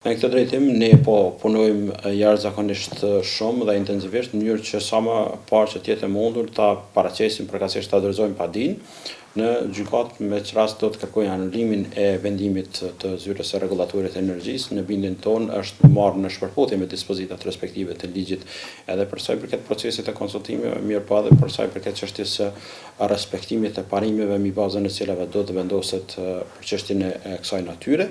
Në këtë drejtim, ne po punojmë jashtëzakonisht shumë dhe intensivisht në mënyrë që sa më parë që t'jetë e mundur ta paraqesim përkatësisht ta dorëzojmë padinë në gjykatë, me që rast do të kërkojnë anulimin e vendimit të zyrës së rregullatorit të energjisë. Në bindjen tonë është marrë në shpërputhje me dispozitat respektive të ligjit edhe për sa i përket procesit të konsultimeve, mirë po edhe për sa i përket çështjes së respektimit të parimeve mbi bazën e cilave do të vendoset për çështjen e kësaj natyre.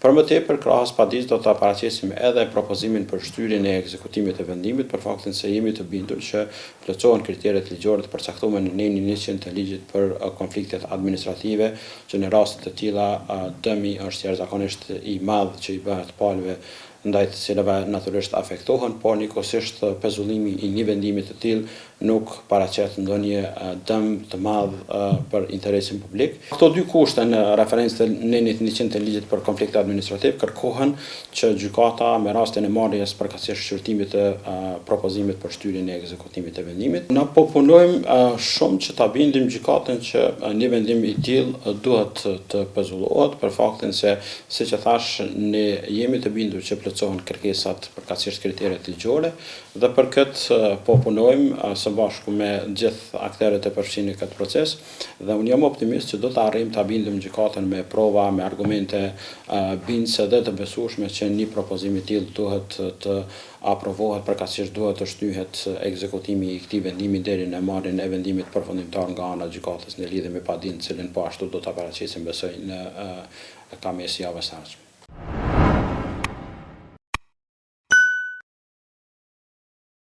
Për më tepër, krahas padisë do ta paraqesim edhe propozimin për shtyrjen e ekzekutimit të vendimit për faktin se jemi të bindur që plotësohen kriteret ligjore të përcaktuara në nenin 100 të ligjit për konfliktet administrative, që në raste të tilla dëmi është jashtëzakonisht i madh që i bëhet palëve ndaj të cilave natyrisht afektohen, por njëkohësisht pezullimi i një vendimi të tillë nuk paraqet ndonjë dëm të madh për interesin publik. Këto dy kushte në referencë të nenit 100 të ligjit për konflikte administrativ kërkohen që gjykata me rastin e marrjes përkatësisht shqyrtimit të propozimit për shtyrjen e ekzekutimit të vendimit. Ne po punojmë shumë që ta bindim gjykatën që një vendim i tillë duhet të pezullohet për faktin se, siç e thash, ne jemi të bindur që plotësohen kërkesat përkatësisht kriteret ligjore dhe për këtë po punojmë së bashku me gjithë aktorët e përfshirë në këtë proces dhe unë jam optimist që do të arrijmë ta bindim gjykatën me prova, me argumente bindëse dhe të besueshme që një propozim i tillë duhet të aprovohet, përkatësisht duhet të shtyhet ekzekutimi i këtij vendimi deri në marrjen e vendimit përfundimtar nga ana e gjykatës në lidhje me padinë, të cilën po ashtu do ta paraqesim besoj në kamës javës së ardhshme.